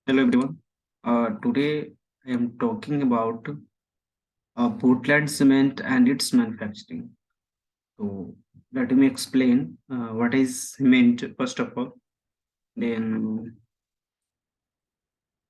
Hello everyone. Today I am talking about Portland cement and its manufacturing. So let me explain what is cement first of all. Then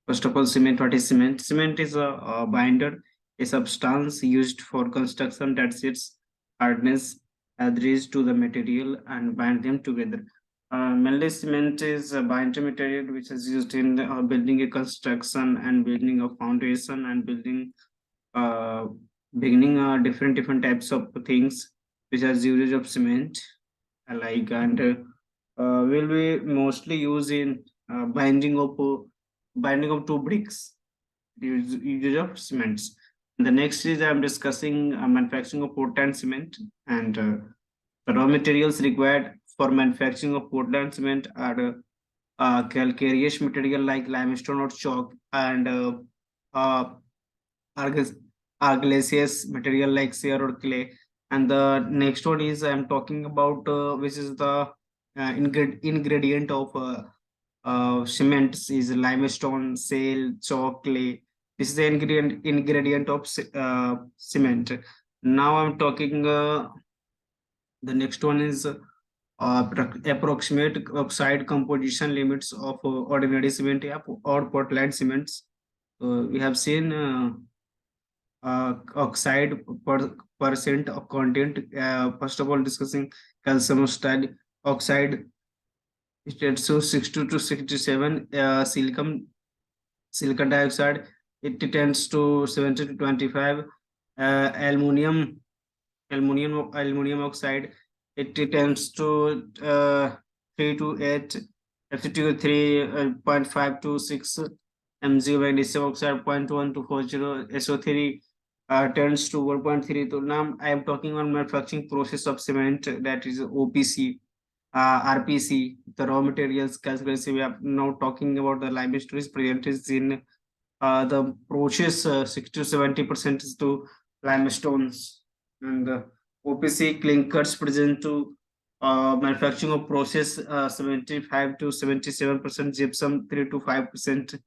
first of all, cement. What is cement? Cement is a binder, a substance used for construction that sets hardness, adheres to the material, and bind them together. Mainly, cement is a binder material which is used in building a construction and building a foundation and building uh, beginning different types of things which has usage of cement like and will be mostly used in binding of two bricks usage of cements. The next is I'm discussing manufacturing of Portland cement and the raw materials required for manufacturing of Portland cement are calcareous material like limestone or chalk and uh, argis- argillaceous material like sand or clay. And the next one is I'm talking about which is the ingredient of cements is limestone, shale, chalk, clay. This is the ingredient of cement. Now I'm talking. The next one is approximate oxide composition limits of ordinary cement or Portland cements. We have seen oxide percent of content. First of all, discussing calcium style oxide. It so 60 to 67. Silicon dioxide. It tends to 70 to 25. Aluminum oxide. It tends to 3 to 8. FT 3.5 to 6. MgO magnesium oxide 0.1 to 40. SO3 tends to 1.3. So now I am talking on manufacturing process of cement, that is OPC, RPC, the raw materials calculation. We are now talking about the limestone is present is in the process 60 to 70% is to limestones and OPC clinkers present to manufacturing of process 75 to 77%, gypsum 3 to 5%,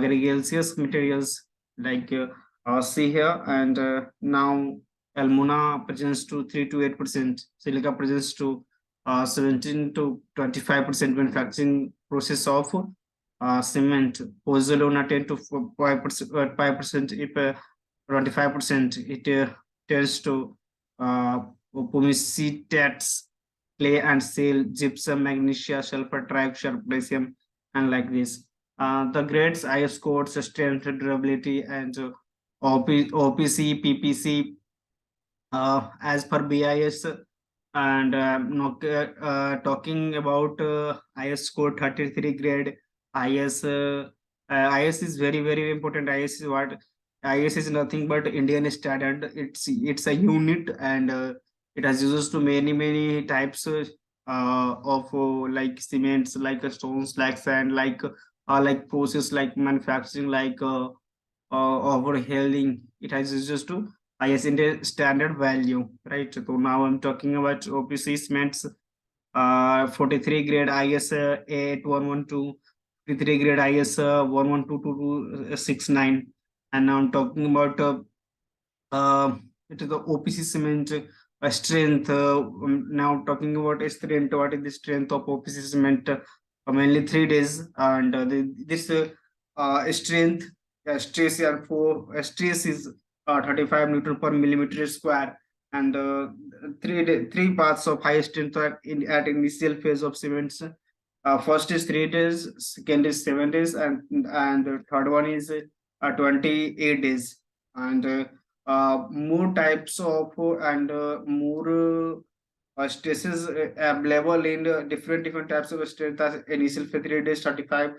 gregarious materials like see here and now alumina presents to 3 to 8%, silica presents to 17 to 25% manufacturing process of cement, pozzolana 10 to 5%, if 25%, it tends to uh, pumicitates, clay and shale, gypsum, magnesia, sulfur, trioxide, potassium, and like this. The grades IS codes, strength, durability, and OPC, PPC, as per BIS. And talking about IS code 33 grade, IS. IS is very important. IS is what? IS is nothing but Indian standard. It's a unit and it has uses to many types of like cements, like stones, like sand, like process, like manufacturing, like overhauling. It has uses to IS in a standard value, right? So now I'm talking about OPC cements, 43 grade IS 8112, 53 grade IS 112269, and now I'm talking about it is the OPC cement strength. Now talking about strength, what is the strength of OPC cement? Mainly 3 days, and this strength stress and stress is 35 Newton per millimeter square, and three parts of high strength are in at initial phase of cements. First is 3 days, second is 7 days, and the third one is 28 days, and more types of and more stresses available in different types of strength as initial for 3 days 35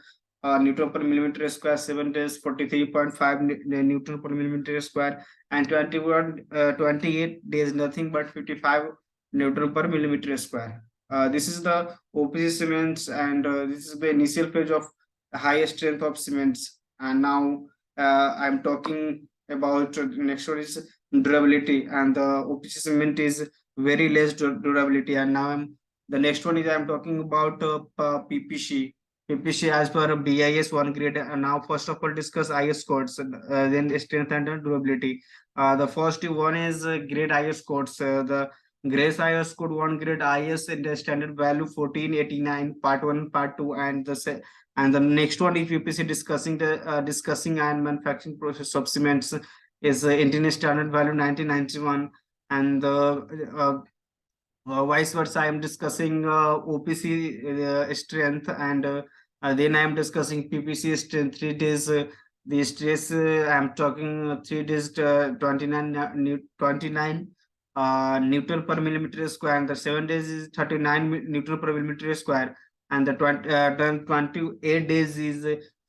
Newton per millimeter square, 7 days 43.5 Newton per millimeter square, and 28 days nothing but 55 Newton per millimeter square. This is the OPC cements, and this is the initial phase of the highest strength of cements. And now I'm talking about next one is durability, and the OPC cement is very less durability. And now the next one is I'm talking about PPC. PPC as per BIS 1 grade. Now, first of all, discuss IS codes, then strength and durability. The first one is grade IS codes. The Grace IS code 1 grade IS in the standard value 1489, part 1, part 2, and the next one is PPC discussing and manufacturing process of cements is Indian standard value 1991, and the vice versa. I am discussing OPC strength, and then I am discussing PPC strength 3 days. The stress I am talking 3 days 29 Newton per millimeter square, and the 7 days is 39 Newton per millimeter square, and the 28 days is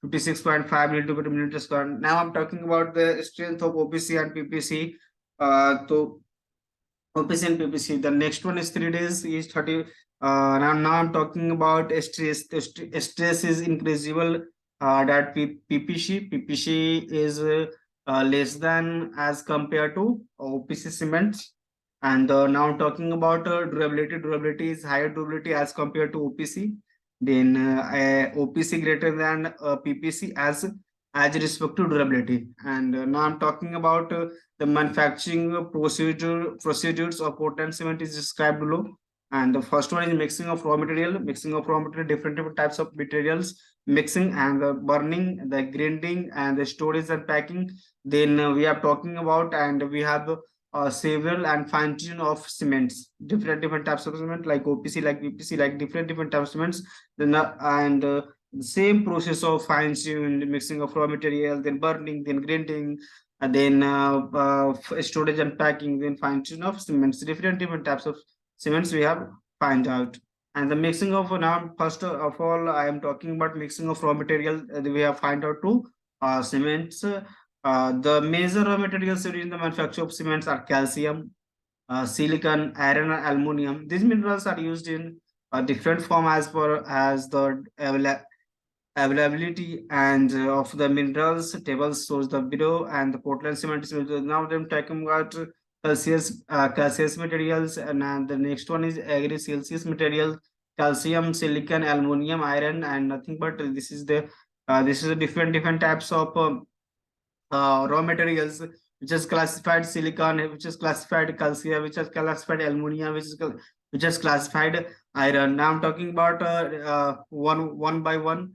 56.5 Newton per millimeter square. Now I'm talking about the strength of OPC and PPC. So OPC and PPC. The next one is 3 days is 30. Now I'm talking about stress. The stress is increasable. That PPC is less than as compared to OPC cements. And now I'm talking about durability. Durability is higher durability as compared to OPC. Then OPC greater than PPC as respect to durability. And now I'm talking about the manufacturing procedures of Portland cement is described below. And the first one is mixing of raw material, different types of materials, mixing and the burning, the grinding, and the storage and packing. Then we are talking about, and we have several and fine tune of cements, different types of cement like OPC, like PPC, like different types of cements. Then the same process of fine tune, mixing of raw material, then burning, then grinding, and then storage and packing, then fine tune of cements, different types of cements we have find out. And the mixing of now, first of all, I am talking about mixing of raw material. We have find out two cements. The major raw materials used in the manufacture of cements are calcium, silicon, iron, and aluminum. These minerals are used in a different form as per as the availability and of the minerals tables shows the below, and the Portland cement is now them talking about calcareous materials, and the next one is agri silicious material, calcium, silicon, aluminum, iron, and nothing but this is a different types of raw materials, which is classified silicon, which is classified calcium, which is classified aluminum, which is classified iron. Now I'm talking about one by one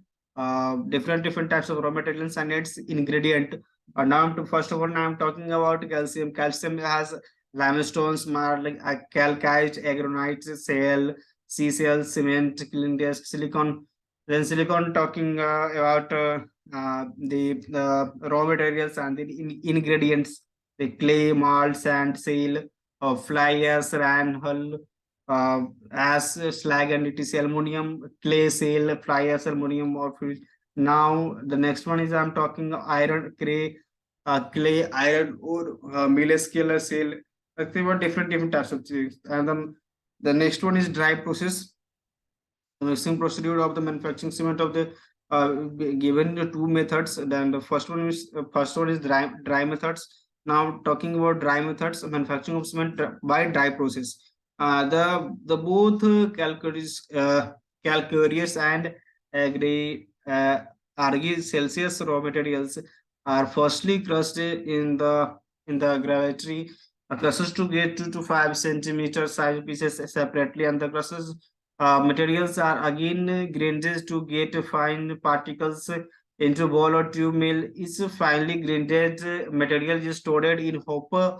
different types of raw materials and its ingredient. First of all, now I'm talking about calcium. Calcium has limestones, like calcite, agronite, shale, sea shell, cement, kiln dust, silicon. Then silicon talking about the raw materials and the ingredients, the clay, malt, sand, shale, fly ash, ran, hull, as slag, and it is aluminum, clay, shale, fly ash, aluminum, or fish. Now the next one is I'm talking iron, clay, iron ore, mill scale, shale. They were different types of things. And then the next one is dry process. The mixing procedure of the manufacturing cement of the given the two methods. Then the first one is dry methods. Now talking about dry methods, manufacturing of cement by dry process. The both calcareous and agri Celsius raw materials are firstly crushed in the gravity crushes to get 2 to 5 centimeter size pieces separately, and the crushes materials are again grinded to get fine particles into ball or tube mill. Is finely grinded material is stored in hopper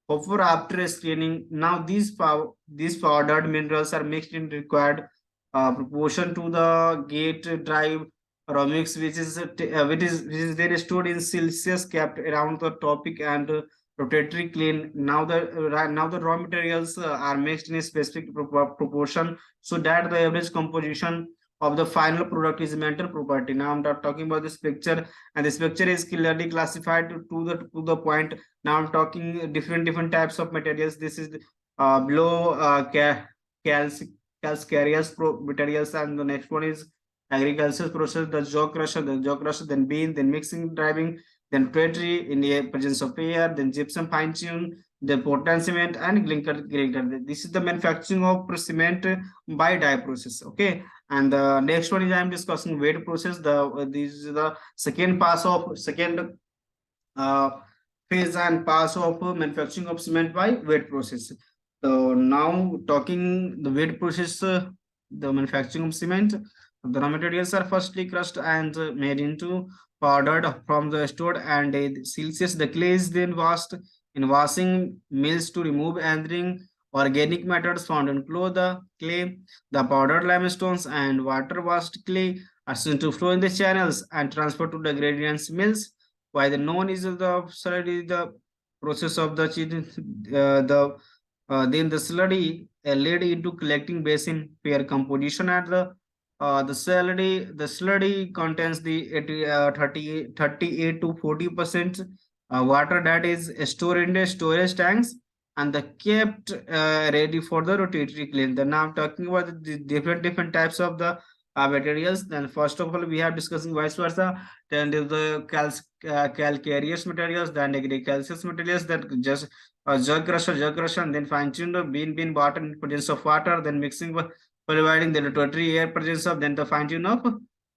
after screening. Now these powdered minerals are mixed in required proportion to the gate drive raw mix, which is then stored in Celsius, kept around the topic and rotatory clean. Now the raw materials are mixed in a specific proportion so that the average composition of the final product is mental property. Now I'm not talking about this picture, and this picture is clearly classified to the point. Now I'm talking different types of materials. This is below calcareous materials, and the next one is agricultural process, the jaw crusher, then bean, then mixing, driving, then rotary in the presence of air, then gypsum fine tune, then Portland cement and clinker. This is the manufacturing of cement by die process. Okay, and the next one is I am discussing weight process. This is the second uh, phase and pass of manufacturing of cement by weight process. So now talking the weight process, the manufacturing of cement, the raw materials are firstly crushed and made into powdered from the stored and Celsius. The clay is then washed in washing mills to remove entering organic matters found in the clay. The powdered limestones and water washed clay are sent to flow in the channels and transferred to the gradients mills why the known is the slurry, the process of then the slurry led into collecting basin pair composition at the slurry contains the 38 to 40% water that is stored in the storage tanks and the kept ready for the rotatory clean. Then now I'm talking about the different types of the materials. Then first of all we have discussing vice versa, then there's the calcareous materials, then calcareous materials that just jug crusher, and then fine tune the bean water in presence of water, then mixing providing the rotatory air presence of then the fine tune of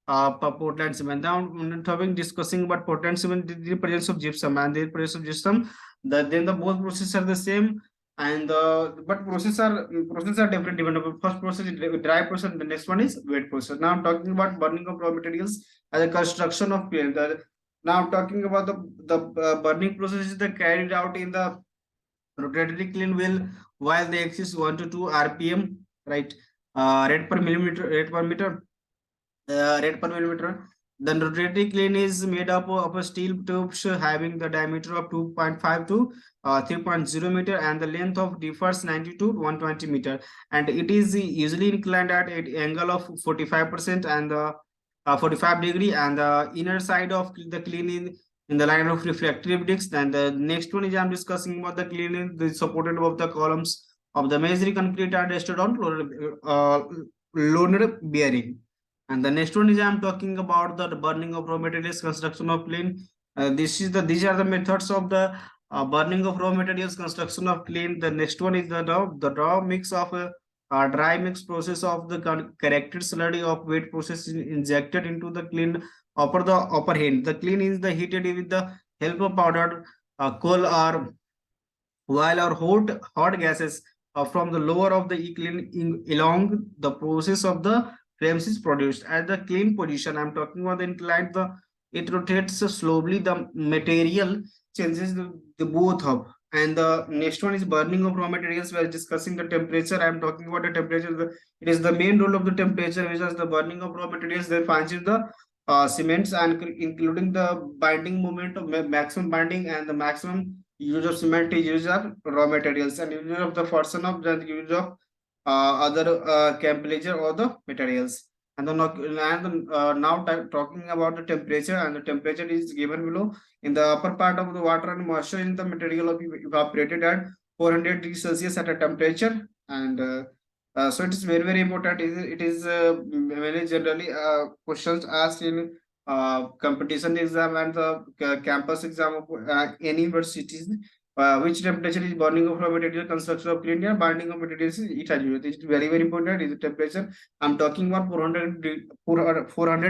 Portland cement. Now talking discussing about Portland cement, the presence of gypsum and the presence of gypsum. Then the both processes are the same and but process are different. First process is dry process, the next one is wet process. Now I'm talking about burning of raw materials as a construction of kiln. Now I'm talking about the burning process is the carried out in the rotatory kiln wheel while the axis 1 to 2 rpm, right? Rate per millimeter. The rotatory kiln is made up of a steel tubes having the diameter of 2.5 to 3.0 meter and the length of differs 90 to 120 meter, and it is usually inclined at an angle of 45% and 45 degree, and the inner side of the kiln in the line of refractory bricks. Then the next one is I'm discussing about the kiln is supported above the columns of the masonry concrete are rested on loaner bearing. And the next one is I'm talking about the burning of raw materials, construction of kiln. These are the methods of the burning of raw materials, construction of kiln. The next one is the raw mix of dry mix process of the corrected slurry of wet process injected into the kiln upper the upper hand. The kiln is the heated with the help of powdered coal or while our hot gases from the lower of the kiln along the process of the frames is produced at the clean position. I'm talking about the inclined it rotates slowly, the material changes the both of. And the next one is burning of raw materials. We are discussing the temperature. I'm talking about the temperature. It is the main role of the temperature, which is the burning of raw materials. Then finds in the cements and including the binding moment of maximum binding and the maximum use of cement is use of raw materials and use of the person of the use of other temperature or the materials. And now talking about the temperature, and the temperature is given below. In the upper part of the water and moisture in the material of evaporated at 400 degrees Celsius at a temperature, and so it is very important. It is very generally questions asked in competition exam and the campus exam of any universities. Which temperature is burning of raw material, construction of clean air, binding of materials is it is very important. Is the temperature I'm talking about 400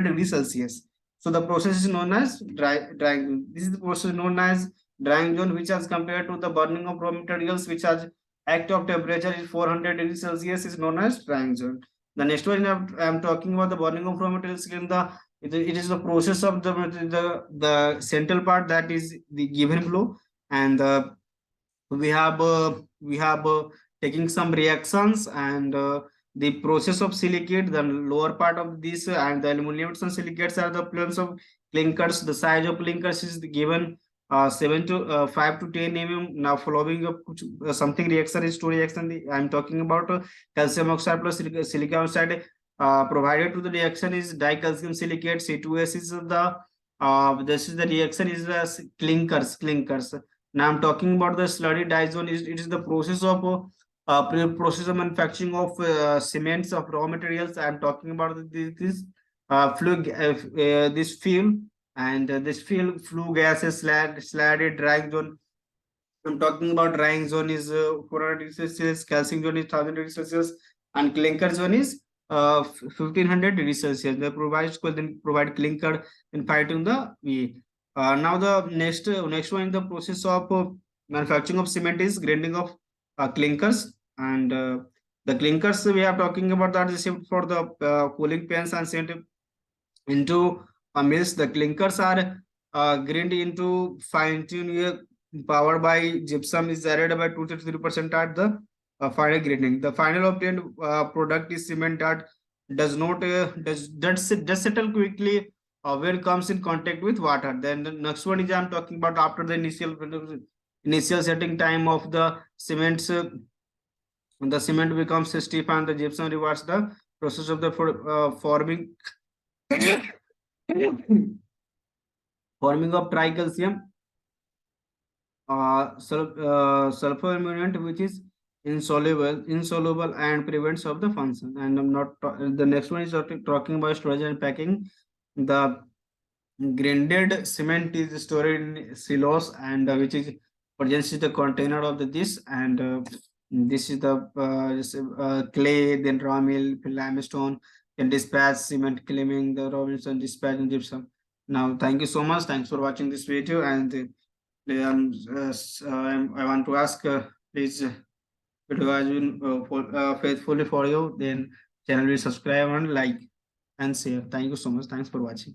degrees Celsius. So the process is known as drying. This is the process known as drying zone, which as compared to the burning of raw materials, which has act of temperature is 400 degrees Celsius, is known as drying zone. The next one I'm talking about the burning of raw materials in the it is the process of the central part that is the given below, and we have taking some reactions and the process of silicate. The lower part of this and the aluminum silicates are the plants of clinkers. The size of clinkers is given 7 to 5 to 10 mm. Now following up something reaction is two reaction. I'm talking about calcium oxide plus silicon oxide provided to the reaction is dicalcium silicate. C2S is the this is the reaction is the clinkers. Now I'm talking about the slurry dye zone. It is the process of process of manufacturing of cements of raw materials. I'm talking about this this fuel and this fuel flue gases slatted drying zone. I'm talking about drying zone is 400 degrees Celsius, calcining zone is 1000 degrees Celsius, and clinker zone is 1500 degrees Celsius. They provide clinker in fighting the V. Now the next one in the process of manufacturing of cement is grinding of clinkers, and the clinkers we are talking about that is shipped for the cooling pans and sent into mills. The clinkers are grind into fine tune powered by gypsum is added by 2 to 3% at the final grinding. The final obtained product is cement that does not does settle quickly when comes in contact with water. Then the next one is I'm talking about after the initial setting time of the cements. The cement becomes stiff and the gypsum reverts the process of the forming forming of tricalcium sulfur immunant, which is insoluble and prevents of the function. And I'm not the next one is talking about storage and packing. The grinded cement is stored in silos, and which is presents is the container of this, and this is the clay, then raw mill, limestone, then dispatch cement, claiming the raw mills and dispatch and gypsum. Now, thank you so much. Thanks for watching this video, and I want to ask, please, if it has been faithfully for you, then channel will subscribe and like and share. Thank you so much. Thanks for watching.